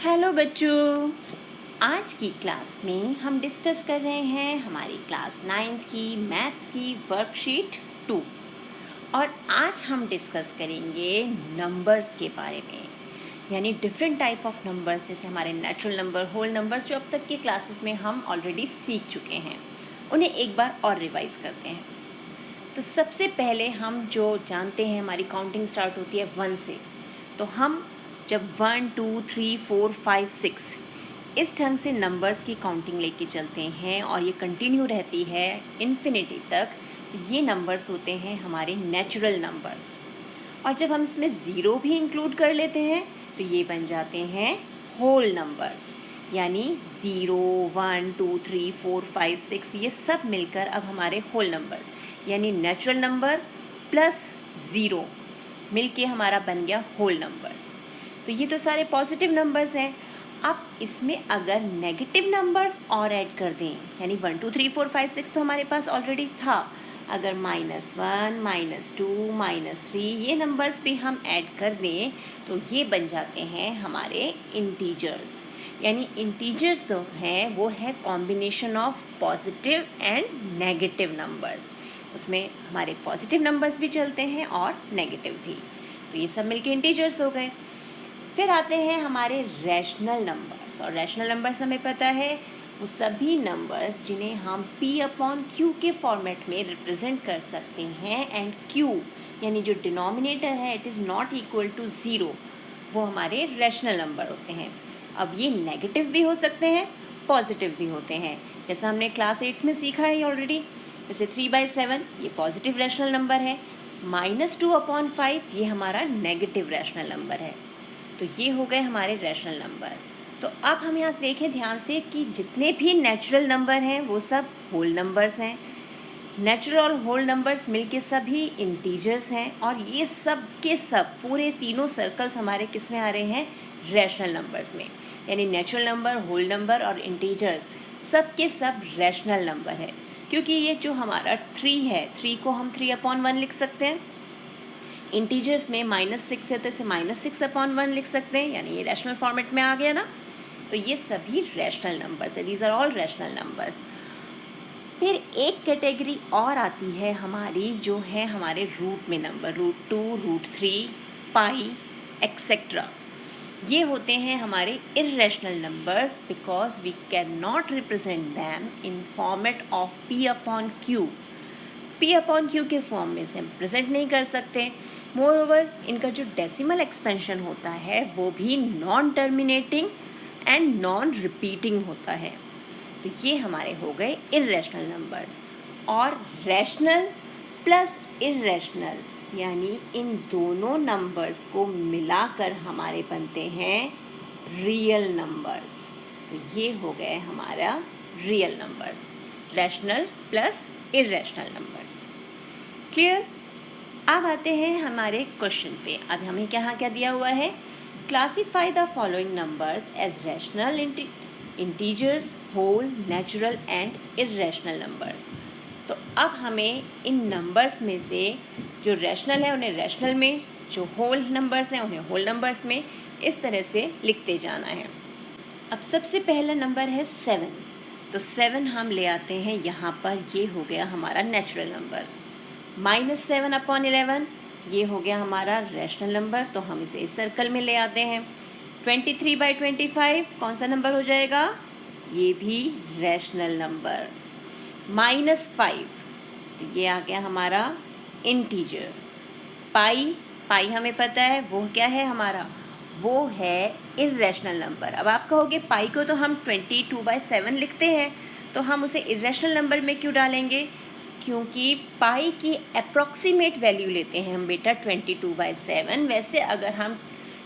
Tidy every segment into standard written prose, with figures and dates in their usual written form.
Hello बच्चों, आज की क्लास में हम डिस्कस कर रहे हैं हमारी क्लास 9th की मैथ्स की वर्कशीट 2। और आज हम डिस्कस करेंगे नंबर्स के बारे में, यानी डिफरेंट टाइप ऑफ नंबर्स, जैसे हमारे नेचुरल नंबर, होल नंबर्स, जो अब तक के क्लासेस में हम ऑलरेडी सीख चुके हैं, उन्हें एक बार और रिवाइज करते हैं। तो सबसे पहले हम जो जानते हैं, हमारी काउंटिंग स्टार्ट होती है 1 से। तो हम जब 1 2 3 4 5 6 इस ढंग से नंबर्स की काउंटिंग लेके चलते हैं और ये कंटिन्यू रहती है इन्फिनिटी तक, ये नंबर्स होते हैं हमारे नेचुरल नंबर्स। और जब हम इसमें ज़ीरो भी इंक्लूड कर लेते हैं तो ये बन जाते हैं होल नंबर्स, यानी 0 1 2 3 4 5 6 ये सब मिलकर अब हमारे होल नंबर्स, यानी नेचुरल नंबर प्लस ज़ीरो मिलके हमारा बन गया होल नंबर्स। तो ये तो सारे पॉजिटिव नंबर्स हैं। अब इसमें अगर नेगेटिव नंबर्स और ऐड कर दें, यानी 1 2 3 4 5 6 तो हमारे पास ऑलरेडी था, अगर -1 -2 -3 ये नंबर्स भी हम ऐड कर दें तो ये बन जाते हैं हमारे इंटीजर्स। यानी इंटीजर्स तो हैं वो है combination of positive and negative numbers, उसमें हमारे पॉजिटिव नंबर्स भी चलते हैं और नेगेटिव भी। तो ये सब मिलके इंटीजर्स हो गए। फिर आते हैं हमारे रैशनल नंबर्स, और रैशनल नंबर्स हमें पता है वो सभी नंबर्स जिन्हें हम P/Q के फॉर्मेट में रिप्रेजेंट कर सकते हैं, एंड Q यानी जो डिनोमिनेटर है it is not equal to zero, वो हमारे रैशनल नंबर होते हैं। अब ये नेगेटिव भी हो सकते हैं, पॉजिटिव भी होते हैं, जैसा हमने क्लास 8 में सीखा है ऑलरेडी। जैसे 3/7 ये पॉजिटिव रैशनल नंबर है, -2/5 ये हमारा नेगेटिव रैशनल नंबर है। तो ये हो गए हमारे रैशनल नंबर। तो अब हम यहाँ देखें ध्यान से कि जितने भी नेचुरल नंबर हैं वो सब होल नंबर्स हैं। नेचुरल और होल नंबर्स मिलके सभी इंटीजर्स हैं, और ये सब के सब पूरे तीनों सर्कल्स हमारे किस में आ रहे हैं, रैशनल नंबर्स में। यानी नेचुरल नंबर, होल नंबर और इंटीजर्स सब के सब रैशनल नंबर है। क्योंकि ये जो हमारा 3 है, 3 को हम 3/1 लिख सकते हैं। इंटीजर्स में -6 है तो इसे -6/1 लिख सकते हैं, यानी ये रैशनल फॉर्मेट में आ गया ना। तो ये सभी रैशनल नंबर्स है, these are all rational numbers. फिर एक कैटेगरी और आती है हमारी, जो है हमारे रूट में नंबर, √2 √3 पाई एक्सेट्रा। ये होते हैं हमारे irrational numbers because we can not represent them in format of P/Q। P/Q के फॉर्म में से हम प्रेजेंट नहीं कर सकते। मोर ओवर इनका जो डेसिमल एक्सपेंशन होता है वो भी non terminating and non repeating होता है। तो ये हमारे हो गए इर्रेशनल नंबर्स। और रैशनल प्लस इर्रेशनल, यानी इन दोनों नंबर्स को मिलाकर हमारे बनते हैं रियल नंबर्स। तो ये हो गए हमारा real numbers, rational plus irrational numbers. Clear? अब आते हैं हमारे क्वेश्चन पे। अब हमें क्या दिया हुआ है, classify the following numbers as rational, integers, whole, natural and irrational numbers. तो अब हमें इन नंबर्स में से जो रैशनल है उन्हें रैशनल में, जो होल नंबर्स हैं उन्हें होल नंबर्स में, इस तरह से लिखते जाना है। अब सबसे पहला नंबर है 7। तो 7 हम ले आते हैं यहाँ पर, ये हो गया हमारा नेचुरल नंबर। -7/11 ये हो गया हमारा रैशनल नंबर, तो हम इसे इस सर्कल में ले आते हैं। 23/25 कौन सा नंबर हो जाएगा, ये भी रैशनल नंबर। -5 तो ये आ गया हमारा इंटीजर। पाई हमें पता है वो क्या है हमारा, वो है इर्रेशनल नंबर। अब आप कहोगे पाई को तो हम 22/7 लिखते हैं, तो हम उसे इर्रेशनल नंबर में क्यों डालेंगे, क्योंकि पाई की अप्रॉक्सीमेट वैल्यू लेते हैं हम बेटा 22/7। वैसे अगर हम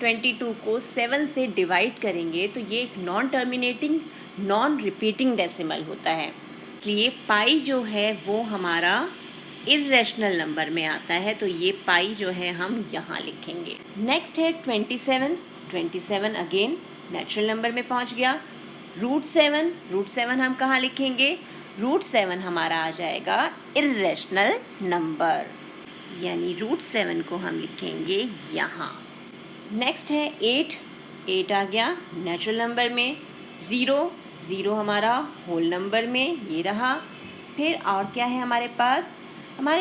22 को 7 से डिवाइड करेंगे तो ये एक non terminating non repeating decimal होता है, इसलिए पाई जो है वो हमारा इर्रेशनल नंबर में आता है। तो ये पाई जो है हम यहाँ लिखेंगे। नेक्स्ट है 27 अगेन नेचुरल नंबर में पहुँच गया। √7 हम कहाँ लिखेंगे, √7 हमारा आ जाएगा इर्रेशनल नंबर, यानी √7 को हम लिखेंगे यहाँ। नेक्स्ट है 8 8 आ गया नेचुरल नंबर में, 0 हमारा होल नंबर में, ये रहा। फिर और क्या है हमारे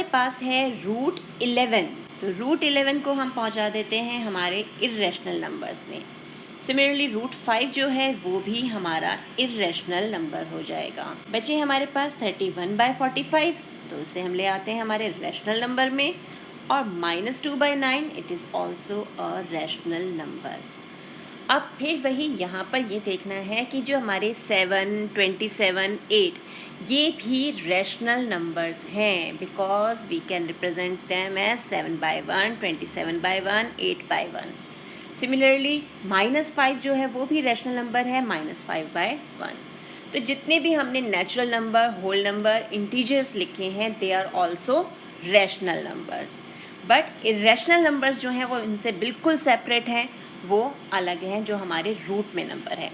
पास है रूट 11। तो रूट 11 को हम पहुंचा देते हैं हमारे इर्रेशनल नंबर्स में। सिमिलरली रूट 5 जो है वो भी हमारा इर्रेशनल नंबर हो जाएगा। बचे हमारे पास 31/45, तो उसे हम ले आते हैं हमारे रैशनल नंबर में। और -2/9 it is also a rational number. अब फिर वही यहाँ पर ये देखना है कि जो हमारे 7, 27, 8 ये भी रैशनल नंबर्स हैं, because we can represent them as 7/1, 27/1, 8/1। Similarly -5 जो है वो भी रैशनल नंबर है, -5/1। तो जितने भी हमने natural number, whole number, integers लिखे हैं they are also rational numbers. But irrational numbers जो हैं वो इनसे बिल्कुल सेपरेट हैं, वो अलग हैं जो हमारे रूट में नंबर है।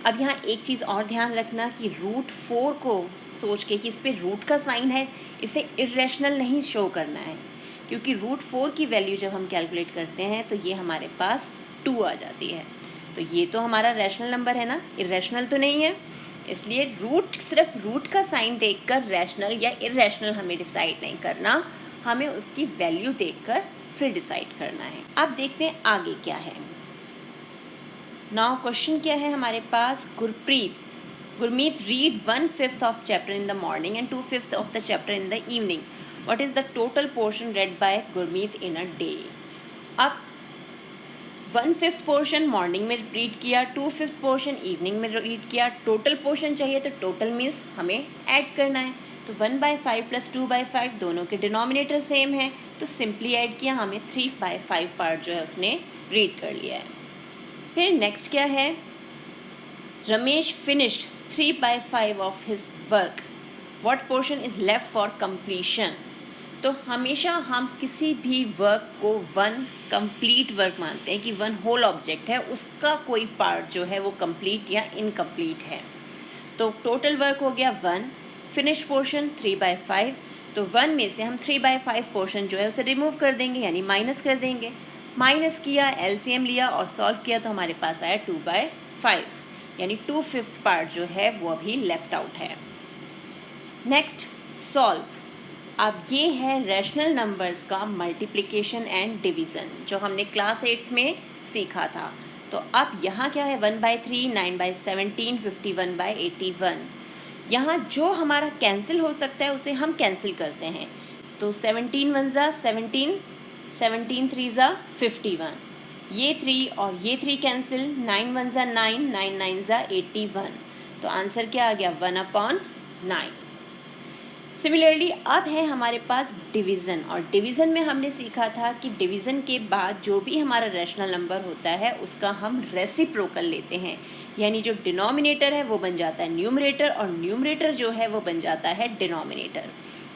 अब यहाँ एक चीज़ और ध्यान रखना कि रूट 4 को सोच के कि इस पर रूट का साइन है, इसे इरेशनल नहीं शो करना है, क्योंकि रूट 4 की वैल्यू जब हम कैलकुलेट करते हैं तो ये हमारे पास 2 आ जाती है। तो ये तो हमारा रैशनल नंबर है ना, इरेशनल तो नहीं है। इसलिए सिर्फ रूट का साइन देखकर रैशनल या इरेशनल हमें डिसाइड नहीं करना, हमें उसकी वैल्यू देखकर फिर डिसाइड करना है। अब देखते हैं आगे क्या है। नाउ क्वेश्चन क्या है हमारे पास, Gurmeet read 1/5 of chapter in the morning and 2/5 of the chapter in the evening. What is the total portion read by Gurmeet in a day. अब 1/5 पोर्शन मॉर्निंग में रीड किया, 2/5 पोर्शन इवनिंग में रीड किया। Total portion चाहिए तो total means हमें add करना है। तो 1/5 + 2/5 दोनों के डिनोमिनेटर सेम है, तो सिंपली ऐड किया, हमें 3/5 पार्ट जो है उसने रीड कर लिया है। फिर नेक्स्ट क्या है, Ramesh finished 3/5 of his work, what portion is left for completion. तो हमेशा हम किसी भी वर्क को 1 कंप्लीट वर्क मानते हैं कि 1 होल ऑब्जेक्ट है, उसका कोई पार्ट जो है वो कंप्लीट या इनकम्प्लीट है। तो टोटल वर्क हो गया 1, फिनिश पोर्शन 3/5। तो 1 में से हम 3/5 पोर्शन जो है उसे रिमूव कर देंगे, यानी माइनस कर देंगे। माइनस किया, एलसीएम लिया और सॉल्व किया तो हमारे पास आया 2/5, यानी 2/5 पार्ट जो है वो अभी लेफ्ट आउट है। Next solve. अब ये है रैशनल नंबर्स का मल्टीप्लिकेशन एंड डिवीज़न, जो हमने क्लास 8th में सीखा था। तो अब यहाँ क्या है, 1/3, 9/17, 51/81। यहाँ जो हमारा कैंसिल हो सकता है उसे हम कैंसिल करते हैं। तो 17 1 ज़ा 17, 17 3 ज़ा 51, ये 3 और ये 3 कैंसिल, 9 1 ज़ा 9, 9 9 ज़ा 81। तो आंसर क्या आ गया, 1/9। सिमिलरली अब है हमारे पास डिवीज़न, और डिवीज़न में हमने सीखा था कि डिवीज़न के बाद जो भी हमारा रैशनल नंबर होता है उसका हम रेसिप्रोकल लेते हैं, यानी जो डिनोमिनेटर है वो बन जाता है न्यूमरेटर और न्यूमरेटर जो है वो बन जाता है डिनोमिनेटर,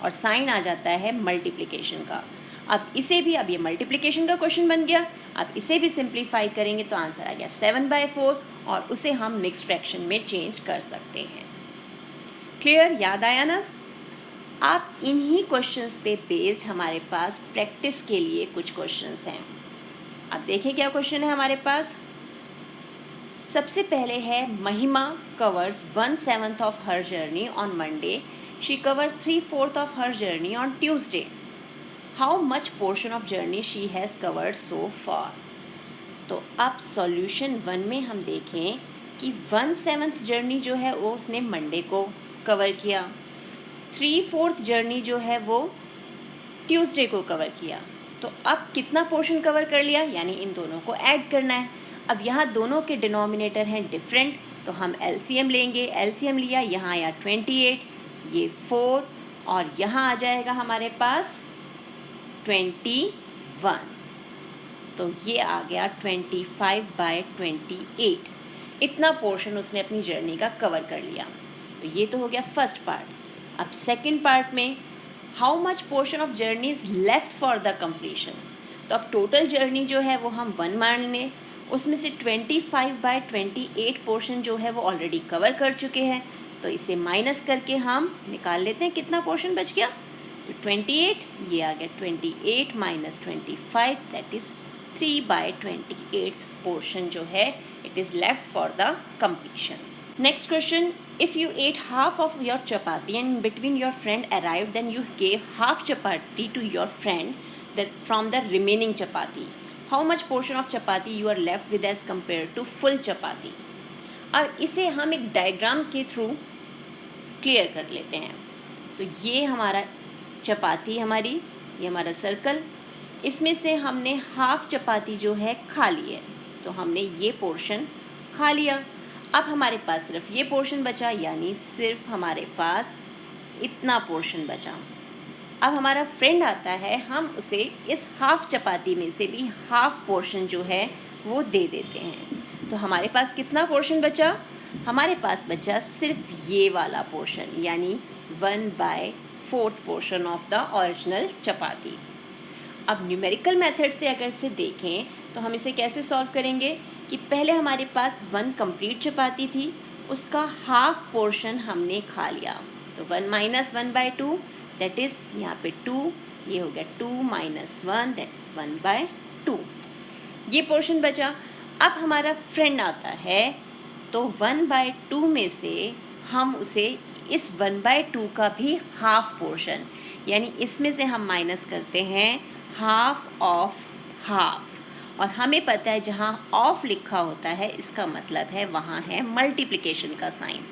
और साइन आ जाता है मल्टीप्लिकेशन का। अब इसे भी, अब ये मल्टीप्लिकेशन का क्वेश्चन बन गया, अब इसे भी सिंप्लीफाई करेंगे तो आंसर आ गया 7/4, और उसे हम मिक्स्ड फ्रैक्शन में चेंज कर सकते हैं। क्लियर, याद आया ना। आप इन्हीं क्वेश्चंस पे बेस्ड हमारे पास प्रैक्टिस के लिए कुछ क्वेश्चंस हैं। अब देखिए क्या क्वेश्चन है हमारे पास। सबसे पहले है, Mahima covers 1/7 of her journey on Monday, she covers 3/4 of her journey on Tuesday, how much portion of journey she has covered so far. तो अब सॉल्यूशन 1 में हम देखें कि 1/7 जर्नी जो है वो उसने मंडे को कवर किया, 3/4 जर्नी जो है वो ट्यूसडे को कवर किया। तो अब कितना पोर्शन कवर कर लिया, यानी इन दोनों को ऐड करना है। अब यहाँ दोनों के डिनोमिनेटर हैं डिफरेंट, तो हम एलसीएम लेंगे। एलसीएम लिया, यहाँ आया 28, ये 4, और यहाँ आ जाएगा हमारे पास 21, तो ये आ गया 25/28। इतना पोर्शन उसने अपनी जर्नी का कवर कर लिया। तो ये तो हो गया फर्स्ट पार्ट। अब सेकंड पार्ट में, how much portion of journey is left for the completion. तो अब टोटल जर्नी जो है वो हम 1 मान लें, उसमें से 25/28 पोर्शन जो है वो ऑलरेडी कवर कर चुके हैं, तो इसे माइनस करके हम निकाल लेते हैं कितना पोर्शन बच गया। तो 28, ये आ गया 28 - 25, दैट इज़ 3/28 पोर्शन जो है it is left for the completion. Next question, if you ate half of your chapati and in between your friend arrived, then you gave half chapati to your friend from the remaining chapati. How much portion of chapati you are left with as compared to full chapati? अब इसे हम एक diagram के through clear कर लेते हैं. तो ये हमारा चपाती ये हमारा सर्कल, इसमें से हमने हाफ चपाती जो है खा ली है, तो हमने ये पोर्शन खा लिया. अब हमारे पास सिर्फ ये पोर्शन बचा, यानी सिर्फ हमारे पास इतना पोर्शन बचा. अब हमारा फ्रेंड आता है, हम उसे इस हाफ चपाती में से भी हाफ पोर्शन जो है वो दे देते हैं. तो हमारे पास कितना पोर्शन बचा? हमारे पास बचा सिर्फ ये वाला पोर्शन, यानी 1/4 पोर्शन ऑफ द ओरिजिनल चपाती. अब न्यूमेरिकल मेथड से अगर इसे देखें तो हम इसे कैसे सॉल्व करेंगे कि पहले हमारे पास 1 कंप्लीट चपाती थी, उसका हाफ पोर्शन हमने खा लिया. तो 1 - 1/2 दैट इज़ यहाँ पे 2, ये हो गया 2 - 1 दैट इज़ 1/2. ये पोर्शन बचा. अब हमारा फ्रेंड आता है, तो 1/2 में से हम उसे इस 1/2 का भी हाफ पोर्शन, यानी इसमें से हम माइनस करते हैं हाफ ऑफ हाफ. और हमें पता है जहाँ ऑफ लिखा होता है इसका मतलब है वहाँ है मल्टीप्लिकेशन का साइन.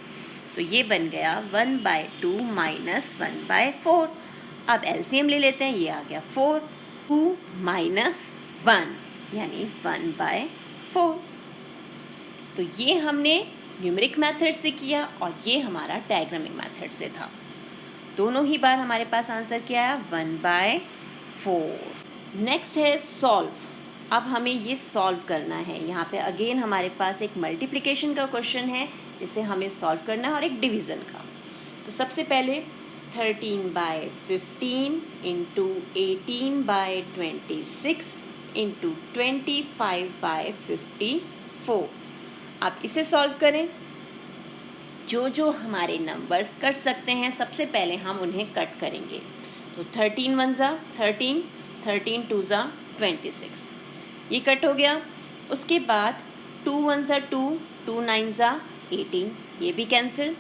तो ये बन गया 1/2 - 1/4. अब एलसीएम ले लेते हैं, ये आ गया 4. 2 - 1 यानी 1/4. तो ये हमने न्यूमेरिक मेथड से किया और ये हमारा डायग्रामिक मेथड से था. दोनों ही बार हमारे पास आंसर क्या आया? 1/4. नेक्स्ट है सॉल्व. अब हमें ये सॉल्व करना है. यहाँ पे अगेन हमारे पास एक मल्टीप्लिकेशन का क्वेश्चन है जिसे हमें सॉल्व करना है और एक डिवीज़न का. तो सबसे पहले 13/15 इंटू 18/26 इंटू 25/54. आप इसे सॉल्व करें. जो हमारे नंबर्स कट सकते हैं सबसे पहले हम उन्हें कट करेंगे. तो 13 × 1 = 13, 13 × 2 = 26, ये कट हो गया. उसके बाद 2 × 1 = 2, 2 × 9 = 18, ये भी कैंसिल.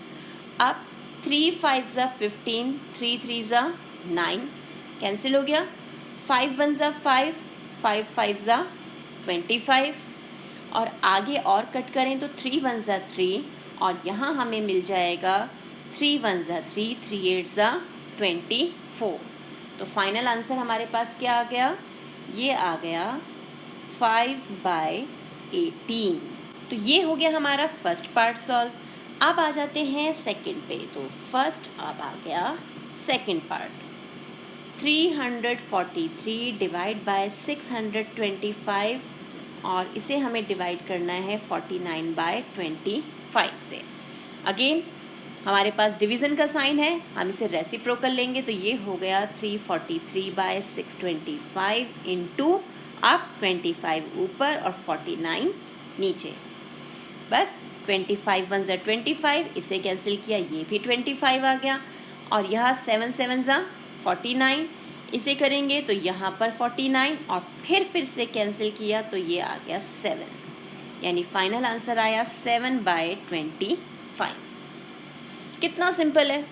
अब 3 × 5 = 15, 3 × 3 = 9, कैंसिल हो गया. 5 × 1 = 5, 5 × 5 = 25. और आगे और कट करें तो 3 × 1 = 3 और यहाँ हमें मिल जाएगा 3 × 1 = 3, 3 × 8 = 24. तो फाइनल आंसर हमारे पास क्या आ गया? ये आ गया 5/18. तो ये हो गया हमारा फर्स्ट पार्ट सॉल्व. अब आ जाते हैं सेकंड पे. तो फर्स्ट अब आ गया सेकंड पार्ट. 343 डिवाइड बाय 625 और इसे हमें डिवाइड करना है 49/25 से. अगेन हमारे पास डिवीज़न का साइन है, हम इसे रेसिप्रोकल लेंगे. तो ये हो गया 343/625 इंटू अब 25 ऊपर और 49 नीचे. बस 25 × 1 = 25, इसे कैंसिल किया, ये भी 25 आ गया. और यहाँ 7 × 7 = 49, इसे करेंगे तो यहाँ पर 49 और फिर से कैंसिल किया तो ये आ गया 7, यानी फाइनल आंसर आया 7/25. कितना सिंपल है.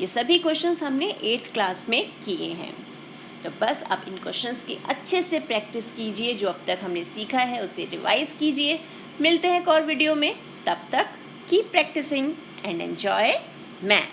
ये सभी क्वेश्चंस हमने 8th क्लास में किए हैं. तो बस आप इन क्वेश्चंस की अच्छे से प्रैक्टिस कीजिए. जो अब तक हमने सीखा है उसे रिवाइज कीजिए. मिलते हैं एक और वीडियो में. तब तक keep practicing and enjoy math.